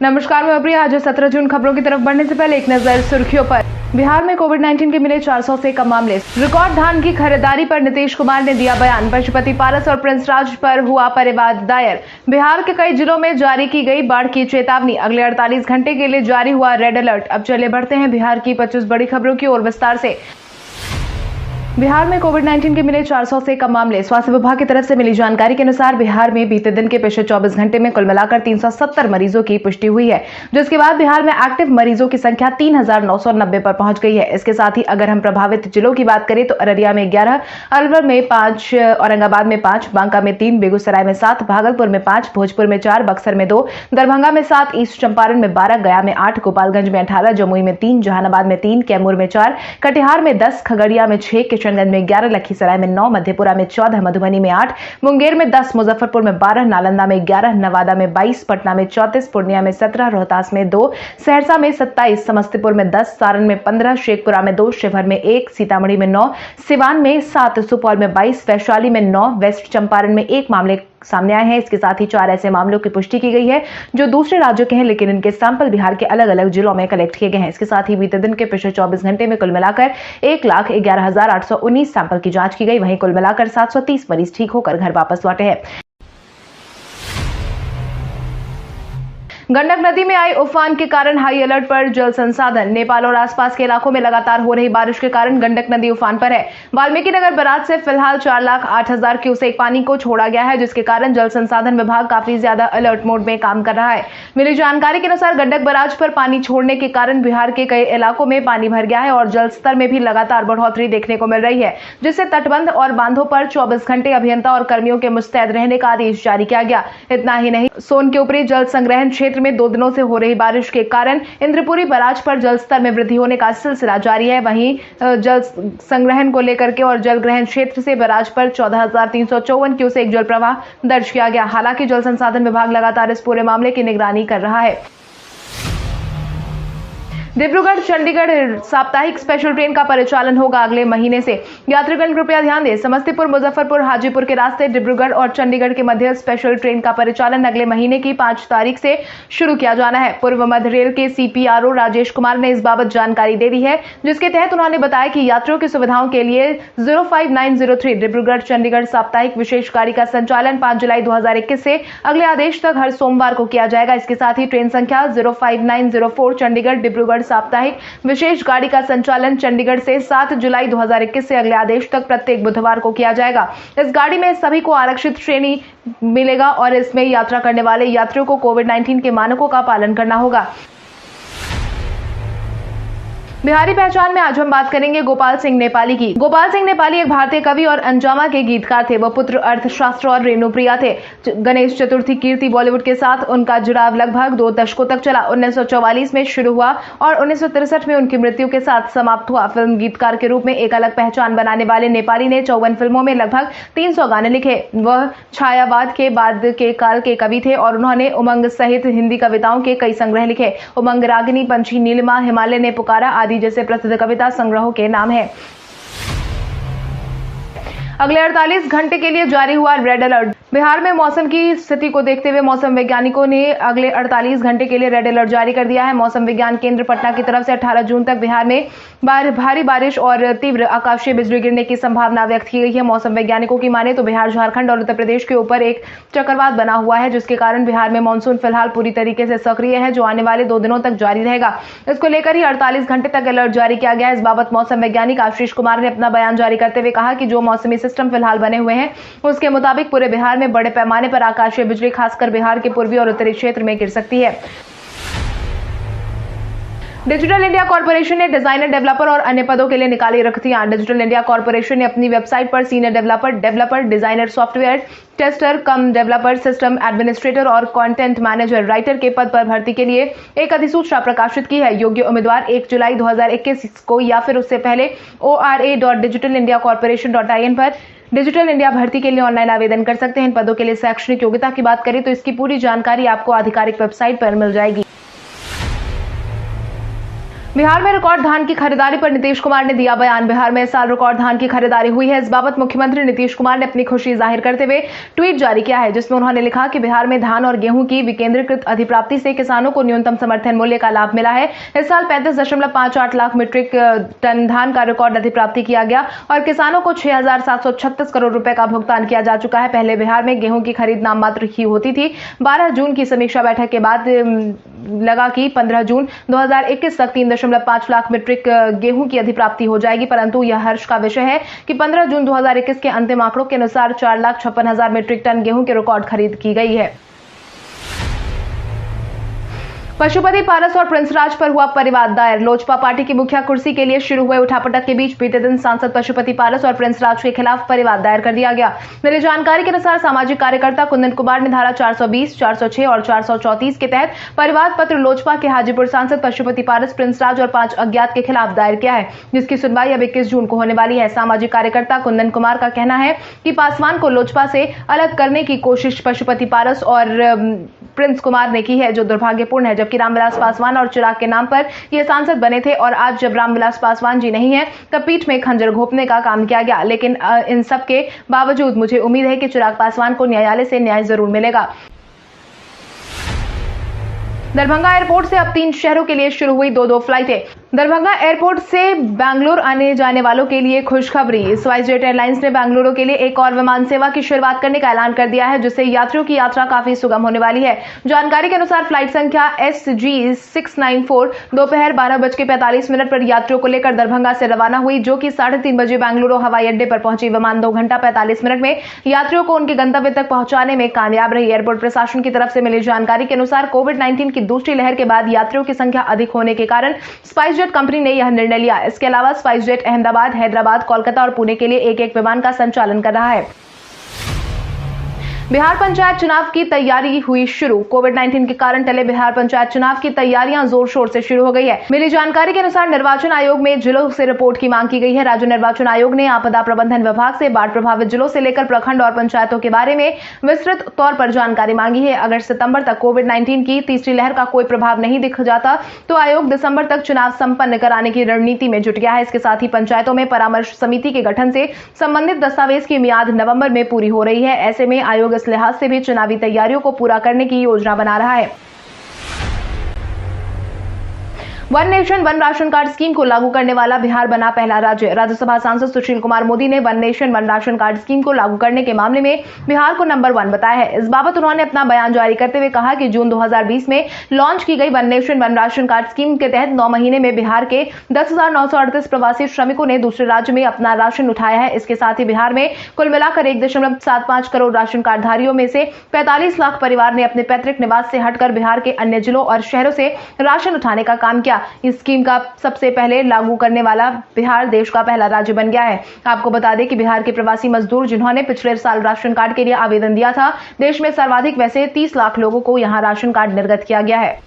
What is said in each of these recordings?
नमस्कार, मैं अप्रिया। आज 17 जून खबरों की तरफ बढ़ने से पहले एक नजर सुर्खियों पर। बिहार में कोविड-19 के मिले 400 से कम मामले। रिकॉर्ड धान की खरीदारी पर नीतीश कुमार ने दिया बयान। पशुपति पारस और प्रिंस राज पर हुआ परिवाद दायर। बिहार के कई जिलों में जारी की गई बाढ़ की चेतावनी। अगले 48 घंटे के लिए जारी हुआ रेड अलर्ट। अब चलिए बढ़ते हैं बिहार की 25 बड़ी खबरों की ओर विस्तार से। बिहार में कोविड-19 के मिले 400 से कम मामले। स्वास्थ्य विभाग की तरफ से मिली जानकारी के अनुसार बिहार में बीते दिन के पिछले 24 घंटे में कुल मिलाकर 370 मरीजों की पुष्टि हुई है, जिसके बाद बिहार में एक्टिव मरीजों की संख्या 3990 पर पहुंच गई है। इसके साथ ही अगर हम प्रभावित जिलों की बात करें तो अररिया में 11, अलवर में 5, औरंगाबाद में 5, बांका में 3, बेगूसराय में 7, भागलपुर में 5, भोजपुर में 4, बक्सर में 2, दरभंगा में 7, ईस्ट चंपारण में 12, गया में 8, गोपालगंज में 18, जमुई में 3, जहानाबाद में 3, कैमूर में 4, कटिहार में 10, खगड़िया में 6, किशनगंज में 11, लखीसराय में 9, मधेपुरा में 14, मधुबनी में 8, मुंगेर में 10, मुजफ्फरपुर में 12, नालंदा में 11, नवादा में 22, पटना में 34, पूर्णिया में 17, रोहतास में 2, सहरसा में 27, समस्तीपुर में 10, सारण में 15, शेखपुरा में 2, शिवहर में 1, सीतामढ़ी में 9, सिवान में 7, सुपौल में 22, वैशाली में 9, वेस्ट चंपारण में 1 मामले सामने आए हैं। इसके साथ ही 4 ऐसे मामलों की पुष्टि की गई है जो दूसरे राज्यों के हैं, लेकिन इनके सैंपल बिहार के अलग अलग जिलों में कलेक्ट किए गए हैं। इसके साथ ही बीते दिन के पिछले 24 घंटे में कुल मिलाकर 1,11,819 सैंपल की जांच की गई। वहीं कुल मिलाकर 730 मरीज ठीक होकर घर वापस लौटे हैं। गंडक नदी में आई उफान के कारण हाई अलर्ट पर जल संसाधन। नेपाल और आसपास के इलाकों में लगातार हो रही बारिश के कारण गंडक नदी उफान पर है। वाल्मीकि नगर बराज से फिलहाल 4,08,000 क्यूसेक पानी को छोड़ा गया है, जिसके कारण जल संसाधन विभाग काफी ज्यादा अलर्ट मोड में काम कर रहा है। मिली जानकारी के अनुसार गंडक बराज पर पानी छोड़ने के कारण बिहार के कई इलाकों में पानी भर गया है और जल स्तर में भी लगातार बढ़ोतरी देखने को मिल रही है, जिससे तटबंध और बांधों पर 24 घंटे अभियंता और कर्मियों के मुस्तैद रहने का आदेश जारी किया गया। इतना ही नहीं, सोन के ऊपरी जल संग्रहण क्षेत्र में 2 दिनों से हो रही बारिश के कारण इंद्रपुरी बराज पर जल स्तर में वृद्धि होने का सिलसिला जारी है। वहीं जल संग्रहण को लेकर के और जल ग्रहण क्षेत्र से बराज पर 14,354 क्यूसेक जल प्रवाह दर्ज किया गया। हालांकि जल संसाधन विभाग लगातार इस पूरे मामले की निगरानी कर रहा है। डिब्रूगढ़ चंडीगढ़ साप्ताहिक स्पेशल ट्रेन का परिचालन होगा अगले महीने से। यात्रीगण कृपया ध्यान दें, समस्तीपुर, मुजफ्फरपुर, हाजीपुर के रास्ते डिब्रूगढ़ और चंडीगढ़ के मध्य स्पेशल ट्रेन का परिचालन अगले महीने की 5 तारीख से शुरू किया जाना है। पूर्व मध्य रेल के CPRO राजेश कुमार ने इस बाबत जानकारी दे दी है, जिसके तहत उन्होंने बताया कि यात्रियों की सुविधाओं के लिए 05903 डिब्रूगढ़ चंडीगढ़ साप्ताहिक विशेष गाड़ी का संचालन 5 जुलाई 2021 से अगले आदेश तक हर सोमवार को किया जाएगा। इसके साथ ही ट्रेन संख्या 05904 चंडीगढ़ डिब्रूगढ़ साप्ताहिक विशेष गाड़ी का संचालन चंडीगढ़ से 7 जुलाई 2021 से अगले आदेश तक प्रत्येक बुधवार को किया जाएगा। इस गाड़ी में सभी को आरक्षित श्रेणी मिलेगा और इसमें यात्रा करने वाले यात्रियों को कोविड-19 के मानकों का पालन करना होगा। बिहारी पहचान में आज हम बात करेंगे गोपाल सिंह नेपाली की। गोपाल सिंह नेपाली एक भारतीय कवि और अंजामा के गीतकार थे। वह पुत्र अर्थशास्त्र और रेणु प्रिया थे। गणेश चतुर्थी कीर्ति बॉलीवुड के साथ उनका जुड़ाव लगभग 2 दशकों तक चला। 1944 में शुरू हुआ और 1963 में उनकी मृत्यु के साथ समाप्त हुआ। फिल्म गीतकार के रूप में एक अलग पहचान बनाने वाले नेपाली ने 54 फिल्मों में लगभग 300 गाने लिखे। वह छायावाद के बाद के काल के कवि थे और उन्होंने उमंग सहित हिंदी कविताओं के कई संग्रह लिखे। उमंग, रागिनी, पंछी, नीलिमा, हिमालय ने पुकारा आदि जैसे प्रसिद्ध कविता संग्रहों के नाम है। अगले 48 घंटे के लिए जारी हुआ रेड अलर्ट। बिहार में मौसम की स्थिति को देखते हुए मौसम वैज्ञानिकों ने अगले 48 घंटे के लिए रेड अलर्ट जारी कर दिया है। मौसम विज्ञान केंद्र पटना की तरफ से 18 जून तक बिहार में भारी बारिश और तीव्र आकाशीय बिजली गिरने की संभावना व्यक्त की गई है। मौसम वैज्ञानिकों की माने तो बिहार, झारखंड और उत्तर प्रदेश के ऊपर एक चक्रवात बना हुआ है, जिसके कारण बिहार में मानसून फिलहाल पूरी तरीके से सक्रिय है, जो आने वाले 2 दिनों तक जारी रहेगा। इसको लेकर ही 48 घंटे तक अलर्ट जारी किया गया है। इस बाबत मौसम वैज्ञानिक आशीष कुमार ने अपना बयान जारी करते हुए कहा कि जो मौसमी सिस्टम फिलहाल बने हुए हैं उसके मुताबिक पूरे बिहार में बड़े पैमाने पर आकाशीय बिजली खासकर बिहार के पूर्वी और उत्तरी क्षेत्र में गिर सकती है। डिजिटल इंडिया कॉर्पोरेशन ने डिजाइनर, डेवलपर और अन्य पदों के लिए निकाली रिक्तियां। डिजिटल इंडिया कॉर्पोरेशन ने अपनी वेबसाइट पर senior developer, designer, software tester cum developer, system administrator और कंटेंट मैनेजर राइटर के पद पर भर्ती के लिए एक अधिसूचना प्रकाशित की है। योग्य उम्मीदवार 1 जुलाई 2021 को या फिर उससे पहले ora.digitalindiacorporation.in पर डिजिटल इंडिया भर्ती के लिए ऑनलाइन आवेदन कर सकते हैं। इन पदों के लिए शैक्षणिक योग्यता की बात करें तो इसकी पूरी जानकारी आपको आधिकारिक वेबसाइट पर मिल जाएगी। बिहार में रिकॉर्ड धान की खरीदारी पर नीतीश कुमार ने दिया बयान। बिहार में इस साल रिकॉर्ड धान की खरीदारी हुई है। इस बाबत मुख्यमंत्री नीतीश कुमार ने अपनी खुशी जाहिर करते हुए ट्वीट जारी किया है, जिसमें उन्होंने लिखा कि बिहार में धान और गेहूं की विकेंद्रीकृत अधिप्राप्ति से किसानों को न्यूनतम समर्थन मूल्य का लाभ मिला है। इस साल 35.58 लाख मीट्रिक टन धान का रिकॉर्ड अधिप्राप्ति किया गया और किसानों को 6,736 करोड़ रुपए का भुगतान किया जा चुका है। पहले बिहार में गेहूं की खरीद नाम मात्र ही होती थी। 12 जून की समीक्षा बैठक के बाद लगा कि 15 जून 2021 तक 3.5 लाख मीट्रिक गेहूं की अधिप्राप्ति हो जाएगी, परंतु यह हर्ष का विषय है कि 15 जून 2021 के अंतिम आंकड़ों के अनुसार 4,56,000 मीट्रिक टन गेहूं की रिकॉर्ड खरीद की गई है। पशुपति पारस और प्रिंस राज पर हुआ परिवाद दायर। लोजपा पार्टी की मुखिया कुर्सी के लिए शुरू हुए उठापटक के बीच बीते दिन सांसद पशुपति पारस और प्रिंस राज के खिलाफ परिवाद दायर कर दिया गया। मिली जानकारी के अनुसार सामाजिक कार्यकर्ता कुंदन कुमार ने धारा 420, 406 और 434 के तहत परिवाद पत्र लोजपा के हाजीपुर सांसद पशुपति पारस, प्रिंस राज और 5 अज्ञात के खिलाफ दायर किया है, जिसकी सुनवाई अब 21 जून को होने वाली है। सामाजिक कार्यकर्ता कुंदन कुमार का कहना है कि पासवान को लोजपा से अलग करने की कोशिश पशुपति पारस और प्रिंस कुमार ने की है, जो दुर्भाग्यपूर्ण है। जबकि रामविलास पासवान और चिराग के नाम पर ये सांसद बने थे और आज जब रामविलास पासवान जी नहीं है तब पीठ में खंजर घोंपने का काम किया गया। लेकिन इन सब के बावजूद मुझे उम्मीद है कि चिराग पासवान को न्यायालय से न्याय जरूर मिलेगा। दरभंगा एयरपोर्ट से अब 3 शहरों के लिए शुरू हुई 2-2 फ्लाइटें। दरभंगा एयरपोर्ट से बैंगलोर आने जाने वालों के लिए खुशखबरी। स्पाइसजेट एयरलाइंस ने बेंगलुरु के लिए एक और विमान सेवा की शुरुआत करने का ऐलान कर दिया है, जिससे यात्रियों की यात्रा काफी सुगम होने वाली है। जानकारी के अनुसार फ्लाइट संख्या SG694 दोपहर 12:45 पर यात्रियों को लेकर दरभंगा से रवाना हुई, जो कि 3:30 बजे बेंगलुरु हवाई अड्डे पर पहुंची। विमान 2 घंटा 45 मिनट में यात्रियों को उनके गंतव्य तक पहुंचाने में कामयाब रही। एयरपोर्ट प्रशासन की तरफ से मिली जानकारी के अनुसार कोविड-19 की दूसरी लहर के बाद यात्रियों की संख्या अधिक होने के कारण स्पाइसजेट कंपनी ने यह निर्णय लिया। इसके अलावा स्पाइसजेट अहमदाबाद, हैदराबाद, कोलकाता और पुणे के लिए एक-एक विमान का संचालन कर रहा है। बिहार पंचायत चुनाव की तैयारी हुई शुरू। कोविड-19 के कारण टले बिहार पंचायत चुनाव की तैयारियां जोर शोर से शुरू हो गई है। मिली जानकारी के अनुसार निर्वाचन आयोग में जिलों से रिपोर्ट की मांग की गई है। राज्य निर्वाचन आयोग ने आपदा प्रबंधन विभाग से बाढ़ प्रभावित जिलों से लेकर प्रखंड और पंचायतों के बारे में विस्तृत तौर पर जानकारी मांगी है। अगर सितंबर तक कोविड-19 की तीसरी लहर का कोई प्रभाव नहीं दिख जाता तो आयोग दिसंबर तक चुनाव संपन्न कराने की रणनीति में जुट गया है। इसके साथ ही पंचायतों में परामर्श समिति के गठन से संबंधित दस्तावेज की मियाद नवंबर में पूरी हो रही है। ऐसे में आयोग इस लिहाज से भी चुनावी तैयारियों को पूरा करने की योजना बना रहा है। One nation one ration card scheme को लागू करने वाला बिहार बना पहला राज्य। राज्यसभा सांसद सुशील कुमार मोदी ने one nation one ration card scheme को लागू करने के मामले में बिहार को नंबर 1 बताया है। इस बाबत उन्होंने अपना बयान जारी करते हुए कहा कि जून 2020 में लॉन्च की गई one nation one ration card scheme के तहत 9 महीने में बिहार के 10,938 प्रवासी श्रमिकों ने दूसरे राज्य में अपना राशन उठाया है। इसके साथ ही बिहार में कुल मिलाकर 1.75 करोड़ राशन कार्डधारियों में से 45 लाख परिवार ने अपने पैतृक निवास से हटकर बिहार के अन्य जिलों और शहरों से राशन उठाने का काम किया। इस स्कीम का सबसे पहले लागू करने वाला बिहार देश का पहला राज्य बन गया है। आपको बता दें कि बिहार के प्रवासी मजदूर जिन्होंने पिछले साल राशन कार्ड के लिए आवेदन दिया था, देश में सर्वाधिक वैसे 30 लाख लोगों को यहां राशन कार्ड निर्गत किया गया है।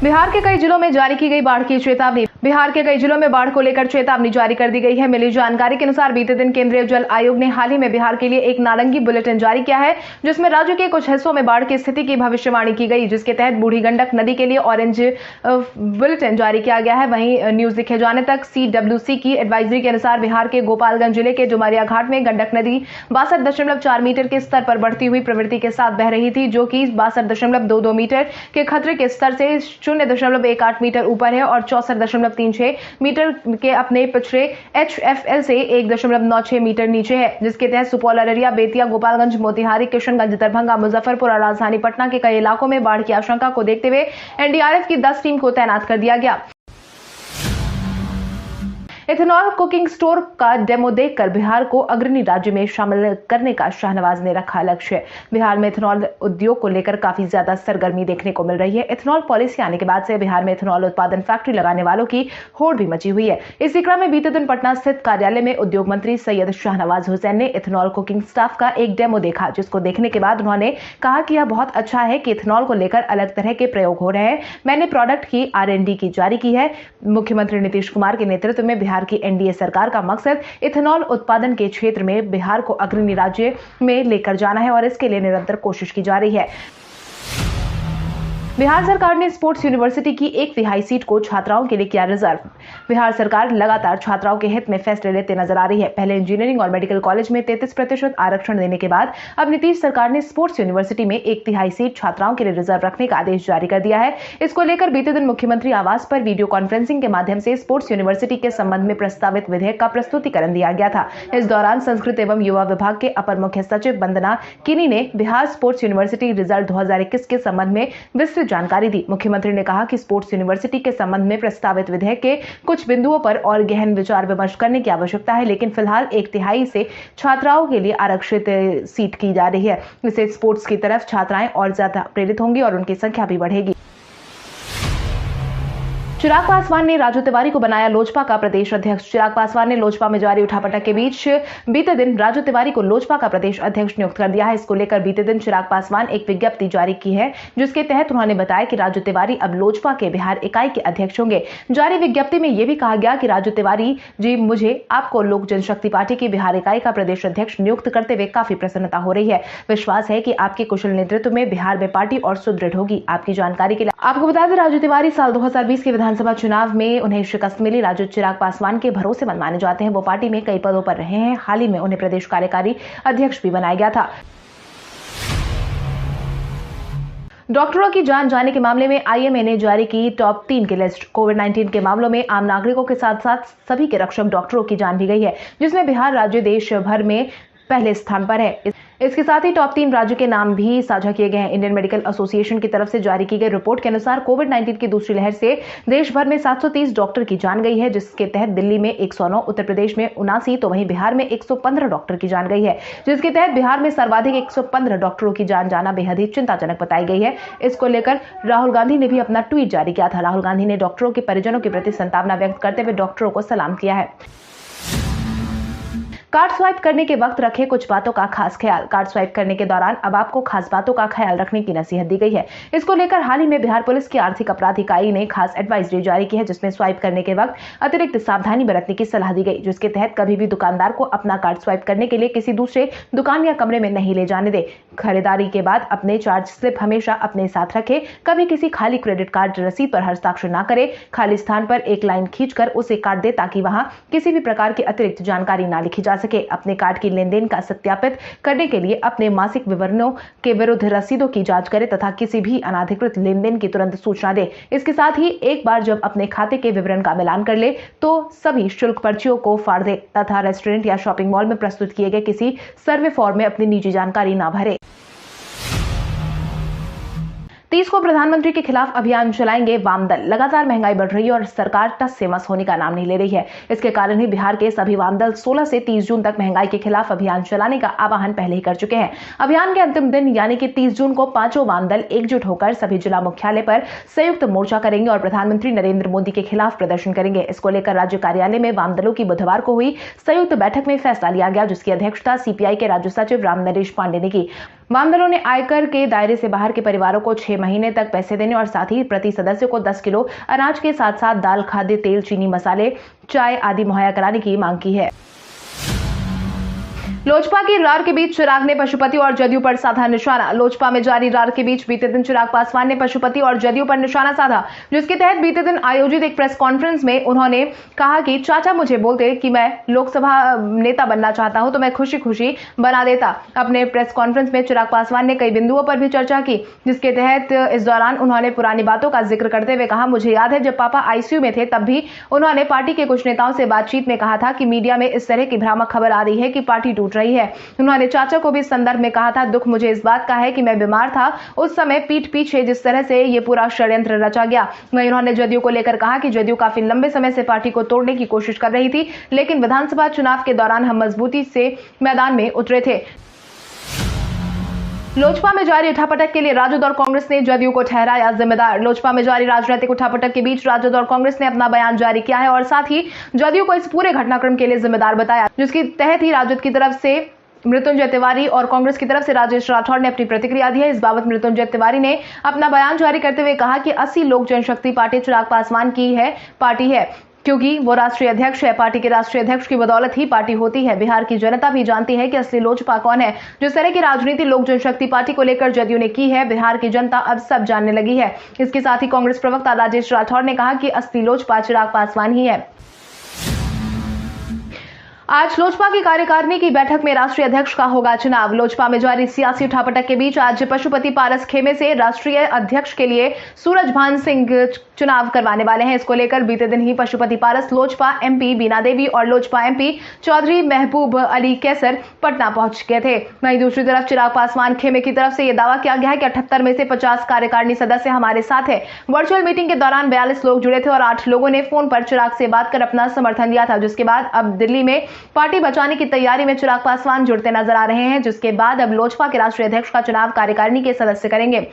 बिहार के कई जिलों में जारी की गई बाढ़ की चेतावनी। बिहार के कई जिलों में बाढ़ को लेकर चेतावनी जारी कर दी गई है। मिली जानकारी के अनुसार बीते दिन केंद्रीय जल आयोग ने हाल ही में बिहार के लिए एक नारंगी बुलेटिन जारी किया है, जिसमें राज्य के कुछ हिस्सों में बाढ़ की स्थिति की भविष्यवाणी की गई, जिसके तहत बूढ़ी गंडक नदी के लिए ऑरेंज बुलेटिन जारी किया गया है। वहीं न्यूज लिखे जाने तक CWC की एडवाइजरी के अनुसार बिहार के गोपालगंज जिले के डुमरिया घाट में गंडक नदी 62.4 मीटर के स्तर पर बढ़ती हुई प्रवृत्ति के साथ बह रही थी, जो कि 62.22 मीटर के खतरे के स्तर से 0.18 मीटर ऊपर है और 64.36 मीटर के अपने पिछले HFL से 1.96 मीटर नीचे है, जिसके तहत सुपौल, अररिया, बेतिया, गोपालगंज, मोतिहारी, किशनगंज, दरभंगा, मुजफ्फरपुर और राजधानी पटना के कई इलाकों में बाढ़ की आशंका को देखते हुए NDRF की 10 टीम को तैनात कर दिया गया। इथेनॉल कुकिंग स्टोर का डेमो देखकर बिहार को अग्रणी राज्य में शामिल करने का शाहनवाज ने रखा लक्ष्य। बिहार में इथेनॉल उद्योग को लेकर काफी ज्यादा सरगर्मी देखने को मिल रही है। इथेनॉल पॉलिसी आने के बाद से बिहार में इथेनॉल उत्पादन फैक्ट्री लगाने वालों की होड़ भी मची हुई है। इसी क्रम में बीते दिन पटना स्थित कार्यालय में उद्योग मंत्री सैयद शाहनवाज हुसैन ने इथेनॉल कुकिंग स्टाफ का एक डेमो देखा, जिसको देखने के बाद उन्होंने कहा कि यह बहुत अच्छा है कि इथेनॉल को लेकर अलग तरह के प्रयोग हो रहे हैं। मैंने प्रोडक्ट की R&D की जारी की है। मुख्यमंत्री नीतीश कुमार के नेतृत्व में बिहार की NDA सरकार का मकसद इथेनॉल उत्पादन के क्षेत्र में बिहार को अग्रणी राज्य में लेकर जाना है और इसके लिए निरंतर कोशिश की जा रही है। बिहार सरकार ने स्पोर्ट्स यूनिवर्सिटी की 1/3 सीट को छात्राओं के लिए किया रिजर्व। बिहार सरकार लगातार छात्राओं के हित में फैसले लेते नजर आ रही है। पहले इंजीनियरिंग और मेडिकल कॉलेज में 33% आरक्षण देने के बाद अब नीतीश सरकार ने स्पोर्ट्स यूनिवर्सिटी में 1/3 सीट छात्राओं के लिए रिजर्व रखने का आदेश जारी कर दिया है। इसको लेकर बीते दिन मुख्यमंत्री आवास पर वीडियो कॉन्फ्रेंसिंग के माध्यम से स्पोर्ट्स यूनिवर्सिटी के संबंध में प्रस्तावित विधेयक का प्रस्तुतिकरण दिया गया था। इस दौरान संस्कृति एवं युवा विभाग के अपर मुख्य सचिव वंदना किनी ने बिहार स्पोर्ट्स यूनिवर्सिटी रिजल्ट 2021 के संबंध में विस्तृत जानकारी दी। मुख्यमंत्री ने कहा कि स्पोर्ट्स यूनिवर्सिटी के संबंध में प्रस्तावित विधेयक के कुछ बिंदुओं पर और गहन विचार विमर्श करने की आवश्यकता है, लेकिन फिलहाल 1/3 से छात्राओं के लिए आरक्षित सीट की जा रही है। इससे स्पोर्ट्स की तरफ छात्राएं और ज्यादा प्रेरित होंगी और उनकी संख्या भी बढ़ेगी। चिराग पासवान ने राजू तिवारी को बनाया लोजपा का प्रदेश अध्यक्ष। चिराग पासवान ने लोजपा में जारी उठापटक के बीच बीते दिन राजू तिवारी को लोजपा का प्रदेश अध्यक्ष नियुक्त कर दिया है। इसको लेकर बीते दिन चिराग पासवान एक विज्ञप्ति जारी की है, जिसके तहत उन्होंने बताया कि राजू तिवारी अब लोजपा के बिहार इकाई के अध्यक्ष होंगे। जारी विज्ञप्ति में यह भी कहा गया कि राजू तिवारी जी, मुझे आपको लोक जनशक्ति पार्टी की बिहार इकाई का प्रदेश अध्यक्ष नियुक्त करते हुए काफी प्रसन्नता हो रही है। विश्वास है कि आपके कुशल नेतृत्व में बिहार में पार्टी और सुदृढ़ होगी। आपकी जानकारी के लिए आपको बता दें, राजू तिवारी साल 2020 के विधानसभा चुनाव में उन्हें शिकस्त मिली। राजू चिराग पासवान के भरोसेमंद माने जाते हैं। वो पार्टी में कई पदों पर रहे हैं। हाल ही में उन्हें प्रदेश कार्यकारी अध्यक्ष भी बनाया गया था। डॉक्टरों की जान जाने के मामले में आईएमए ने जारी की टॉप 3 की लिस्ट। कोविड-19 के मामलों में आम नागरिकों के साथ साथ सभी के रक्षक डॉक्टरों की जान भी गई है, जिसमें बिहार राज्य देश भर में पहले स्थान पर है। इसके साथ ही टॉप 3 राज्यों के नाम भी साझा किए गए हैं। इंडियन मेडिकल एसोसिएशन की तरफ से जारी की गई रिपोर्ट के अनुसार कोविड-19 की दूसरी लहर से देश भर में 730 डॉक्टर की जान गई है, जिसके तहत दिल्ली में 109, उत्तर प्रदेश में 79, तो वहीं बिहार में 115 डॉक्टर की जान गई है, जिसके तहत बिहार में सर्वाधिक 115 डॉक्टरों की जान जाना बेहद ही चिंताजनक बताई गई है। इसको लेकर राहुल गांधी ने भी अपना ट्वीट जारी किया था। राहुल गांधी ने डॉक्टरों के परिजनों के प्रति संतावना व्यक्त करते हुए डॉक्टरों को सलाम किया है। कार्ड स्वाइप करने के वक्त रखे कुछ बातों का खास ख्याल। कार्ड स्वाइप करने के दौरान अब आपको खास बातों का ख्याल रखने की नसीहत दी गई है। इसको लेकर हाल ही में बिहार पुलिस की आर्थिक अपराध इकाई ने खास एडवाइजरी जारी की है, जिसमें स्वाइप करने के वक्त अतिरिक्त सावधानी बरतने की सलाह दी गई, जिसके तहत कभी भी दुकानदार को अपना कार्ड स्वाइप करने के लिए किसी दूसरे दुकान या कमरे में नहीं ले जाने दे। खरीदारी के बाद अपने चार्ज स्लिप हमेशा अपने साथ रखें। कभी किसी खाली क्रेडिट कार्ड रसीद पर हस्ताक्षर न करें। खाली स्थान पर एक लाइन खींचकर उसे काट दे, ताकि वहां किसी भी प्रकार की अतिरिक्त जानकारी न लिखी जा सके। अपने कार्ड की लेनदेन का सत्यापित करने के लिए अपने मासिक विवरणों के विरुद्ध रसीदों की जांच करें तथा किसी भी अनाधिकृत लेनदेन की तुरंत सूचना दें। इसके साथ ही एक बार जब अपने खाते के विवरण का मिलान कर ले तो सभी शुल्क पर्चियों को फाड़ दे तथा रेस्टोरेंट या शॉपिंग मॉल में प्रस्तुत किए गए किसी सर्वे फॉर्म में अपनी निजी जानकारी न भरे। 30 को प्रधानमंत्री के खिलाफ अभियान चलाएंगे वाम दल। लगातार महंगाई बढ़ रही है और सरकार टस से मस होने का नाम नहीं ले रही है। इसके कारण ही बिहार के सभी वाम दल 16 से 30 जून तक महंगाई के खिलाफ अभियान चलाने का आह्वान पहले ही कर चुके हैं। अभियान के अंतिम दिन यानी कि 30 जून को पांचों वाम दल एकजुट होकर सभी जिला मुख्यालय पर संयुक्त मोर्चा करेंगे और प्रधानमंत्री नरेंद्र मोदी के खिलाफ प्रदर्शन करेंगे। इसको लेकर राज्य कार्यालय में वाम दलों की बुधवार को हुई संयुक्त बैठक में फैसला लिया गया, जिसकी अध्यक्षता सीपीआई के राज्य सचिव राम नरेश पांडे ने की। वाम दलों ने आयकर के दायरे से बाहर के परिवारों को 6 महीने तक पैसे देने और साथ ही प्रति सदस्य को 10 किलो अनाज के साथ साथ दाल, खाद्य तेल, चीनी, मसाले, चाय आदि मुहैया कराने की मांग की है। लोजपा की रार के बीच चिराग ने पशुपति और जदयू पर साधा निशाना। लोजपा में जारी रार के बीच बीते दिन चिराग पासवान ने पशुपति और जदयू पर निशाना साधा, जिसके तहत बीते दिन आयोजित एक प्रेस कॉन्फ्रेंस में उन्होंने कहा कि चाचा मुझे बोलते कि मैं लोकसभा नेता बनना चाहता हूं तो मैं खुशी खुशी बना देता। अपने प्रेस कॉन्फ्रेंस में चिराग पासवान ने कई बिंदुओं पर भी चर्चा की, जिसके तहत इस दौरान उन्होंने पुरानी बातों का जिक्र करते हुए कहा, मुझे याद है जब पापा आईसीयू में थे तब भी उन्होंने पार्टी के कुछ नेताओं से बातचीत में कहा था कि मीडिया में इस तरह की भ्रामक खबर आ रही है कि पार्टी टूट रही है। उन्होंने चाचा को भी इस संदर्भ में कहा था, दुख मुझे इस बात का है कि मैं बीमार था उस समय, पीठ पीछे जिस तरह से ये पूरा षड्यंत्र रचा गया। वहीं उन्होंने जदयू को लेकर कहा कि जदयू काफी लंबे समय से पार्टी को तोड़ने की कोशिश कर रही थी, लेकिन विधानसभा चुनाव के दौरान हम मजबूती से मैदान में उतरे थे। लोजपा में जारी उठापटक के लिए राजद और कांग्रेस ने जदयू को ठहराया जिम्मेदार। लोजपा में जारी राजनीतिक उठापटक के बीच राजद और कांग्रेस ने अपना बयान जारी किया है और साथ ही जदयू को इस पूरे घटनाक्रम के लिए जिम्मेदार बताया, जिसके तहत ही राजद की तरफ से मृत्युंजय तिवारी और कांग्रेस की तरफ से राजेश राठौर ने अपनी प्रतिक्रिया दी है। इस बाबत मृत्युंजय तिवारी ने अपना बयान जारी करते हुए कहा कि 80 लोक जनशक्ति पार्टी चिराग पासवान की है पार्टी है, क्योंकि वो राष्ट्रीय अध्यक्ष है। पार्टी के राष्ट्रीय अध्यक्ष की बदौलत ही पार्टी होती है। बिहार की जनता भी जानती है कि असली लोजपा कौन है। जिस तरह की राजनीति लोक जनशक्ति पार्टी को लेकर जदयू ने की है, बिहार की जनता अब सब जानने लगी है। इसके साथ ही कांग्रेस प्रवक्ता राजेश राठौर ने कहा कि असली लोजपा चिराग पासवान ही है। आज लोजपा की कार्यकारिणी की बैठक में राष्ट्रीय अध्यक्ष का होगा चुनाव। लोजपा में जारी सियासी उठापटक के बीच आज पशुपति पारस खेमे से राष्ट्रीय अध्यक्ष के लिए सूरजभान सिंह चुनाव करवाने वाले हैं। इसको लेकर बीते दिन ही पशुपति पारस, लोजपा एमपी बीना देवी और लोजपा एमपी चौधरी महबूब अली कैसर पटना पहुंच गए थे। वहीं दूसरी तरफ चिराग पासवान खेमे की तरफ से यह दावा किया गया है कि 78 में से 50 कार्यकारिणी सदस्य हमारे साथ है। वर्चुअल मीटिंग के दौरान 42 लोग जुड़े थे और 8 लोगों ने फोन पर चिराग से बात कर अपना समर्थन दिया था, जिसके बाद अब दिल्ली में पार्टी बचाने की तैयारी में चिराग पासवान जुड़ते नजर आ रहे हैं, जिसके बाद अब लोजपा के राष्ट्रीय अध्यक्ष का चुनाव कार्यकारिणी के सदस्य करेंगे।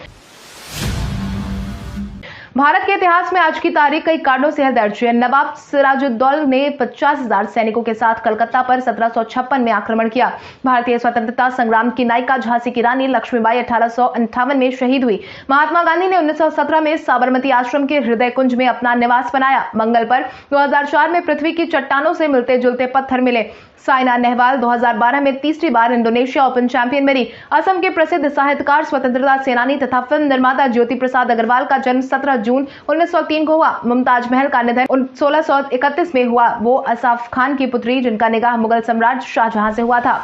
भारत के इतिहास में आज की तारीख कई कांडों से दर्ज है। नवाब सिराजुद्दौला ने 50,000 सैनिकों के साथ कलकत्ता पर 1756 में आक्रमण किया। भारतीय स्वतंत्रता संग्राम की नायिका झांसी की रानी लक्ष्मीबाई 1858 में शहीद हुई। महात्मा गांधी ने 1917 में साबरमती आश्रम के हृदय कुंज में अपना निवास बनाया। मंगल पर 2004 में पृथ्वी की चट्टानों से मिलते जुलते पत्थर मिले। साइना नेहवाल 2012 में तीसरी बार इंडोनेशिया ओपन चैंपियन बनी। असम के प्रसिद्ध साहित्यकार, स्वतंत्रता सेनानी तथा फिल्म निर्माता ज्योति प्रसाद अग्रवाल का जन्म 17 जून 1903 को हुआ। मुमताज महल का निधन 1631 में हुआ। वो असाफ खान की पुत्री जिनका निकाह मुगल सम्राट शाहजहां से हुआ था।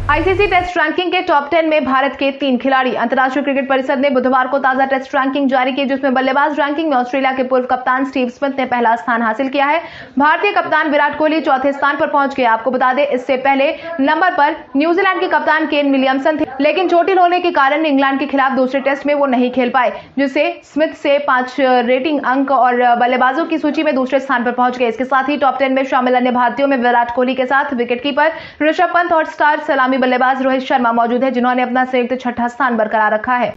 आईसीसी टेस्ट रैंकिंग के टॉप 10 में भारत के 3 खिलाड़ी। अंतर्राष्ट्रीय क्रिकेट परिषद ने बुधवार को ताजा टेस्ट रैंकिंग जारी की, जिसमें बल्लेबाज रैंकिंग में ऑस्ट्रेलिया के पूर्व कप्तान स्टीव स्मिथ ने पहला स्थान हासिल किया है। भारतीय कप्तान विराट कोहली चौथे स्थान पर पहुंच गए। आपको बता दें, इससे पहले नंबर पर न्यूजीलैंड के कप्तान केन विलियमसन थे, लेकिन चोटिल होने के कारण इंग्लैंड के खिलाफ दूसरे टेस्ट में वो नहीं खेल पाए, जिससे स्मिथ से 5 रेटिंग अंक और बल्लेबाजों की सूची में दूसरे स्थान पर पहुंच गए। इसके साथ ही टॉप 10 में शामिल अन्य भारतीयों में विराट कोहली के साथ विकेटकीपर ऋषभ पंत और स्टार सलामी बल्लेबाज रोहित शर्मा मौजूद है, जिन्होंने अपना संयुक्त छठा स्थान बरकरार रखा है।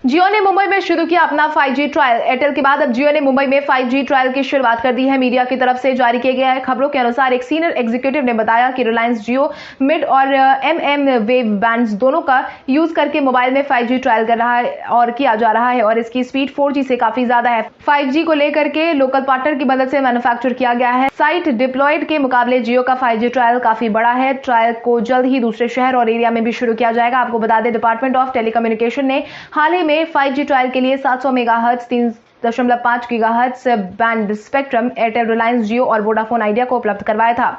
जियो ने मुंबई में शुरू किया अपना 5G ट्रायल। एयरटेल के बाद अब जियो ने मुंबई में 5G ट्रायल की शुरुआत कर दी है। मीडिया की तरफ से जारी किए गए खबरों के अनुसार एक सीनियर एग्जीक्यूटिव ने बताया कि रिलायंस जियो मिड और MM वेव बैंड्स दोनों का यूज करके मोबाइल में 5G ट्रायल कर रहा है और किया जा रहा है और इसकी स्पीड 4G से काफी ज्यादा है। 5G को लेकर के लोकल पार्टनर की मदद से मैन्युफैक्चर किया गया है। साइट डिप्लॉयड के मुकाबले जियो का 5G ट्रायल काफी बड़ा है। ट्रायल को जल्द ही दूसरे शहर और एरिया में भी शुरू किया जाएगा। आपको बता दें, डिपार्टमेंट ऑफ टेलीकम्युनिकेशन ने हाल ही में 5G ट्रायल के लिए 700 megahertz 3.5 gigahertz band spectrum Airtel, Reliance Jio और वोडाफोन आइडिया को उपलब्ध करवाया था।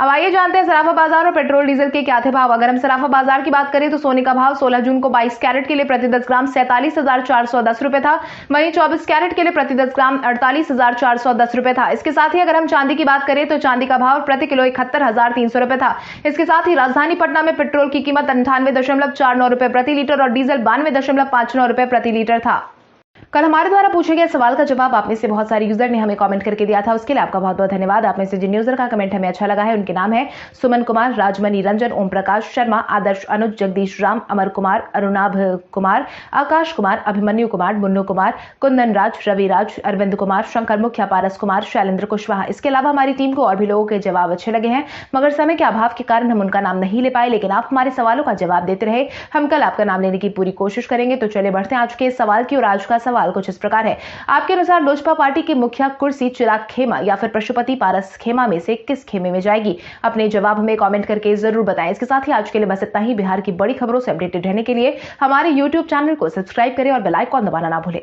अब आइए जानते हैं सराफा बाजार और पेट्रोल डीजल के क्या थे भाव। अगर हम सराफा बाजार की बात करें तो सोने का भाव 16 जून को 22 कैरेट के लिए प्रति 10 ग्राम 47,410 रुपए था। वहीं 24 कैरेट के लिए प्रति 10 ग्राम 48,410 रुपए था। इसके साथ ही अगर हम चांदी की बात करें तो चांदी का भाव प्रति किलो 71,300 रुपए था। इसके साथ ही राजधानी पटना में पेट्रोल की कीमत 98.49 रुपए प्रति लीटर और डीजल 92.59 रुपए प्रति लीटर था। कल हमारे द्वारा पूछे गए सवाल का जवाब आप में से बहुत सारे यूजर ने हमें कमेंट करके दिया था, उसके लिए आपका बहुत बहुत धन्यवाद। आप में से जिन यूजर का कमेंट हमें अच्छा लगा है उनके नाम है सुमन कुमार, राजमणि रंजन, ओम प्रकाश शर्मा, आदर्श अनुज, जगदीश राम, अमर कुमार, अरुणाभ कुमार, आकाश कुमार, अभिमन्यु कुमार, मुन्नू कुमार, कुंदन राज, रवि राज, अरविंद कुमार, शंकर मुखिया, पारस कुमार, शैलेंद्र कुशवाहा। इसके अलावा हमारी टीम को और भी लोगों के जवाब अच्छे लगे हैं, मगर समय के अभाव के कारण हम उनका नाम नहीं ले पाए, लेकिन आप हमारे सवालों का जवाब देते रहे। हम कल आपका नाम लेने की पूरी कोशिश करेंगे। तो चलिए बढ़ते हैं आज के सवाल की। और आज का सवाल कुछ इस प्रकार है, आपके अनुसार लोजपा पार्टी की मुखिया कुर्सी चिराग खेमा या फिर पशुपति पारस खेमा में से किस खेमे में जाएगी? अपने जवाब हमें कमेंट करके जरूर बताएं। इसके साथ ही आज के लिए बस इतना ही। बिहार की बड़ी खबरों से अपडेटेड रहने के लिए हमारे YouTube चैनल को सब्सक्राइब करें और बेल आइकन दबाना ना भूलें।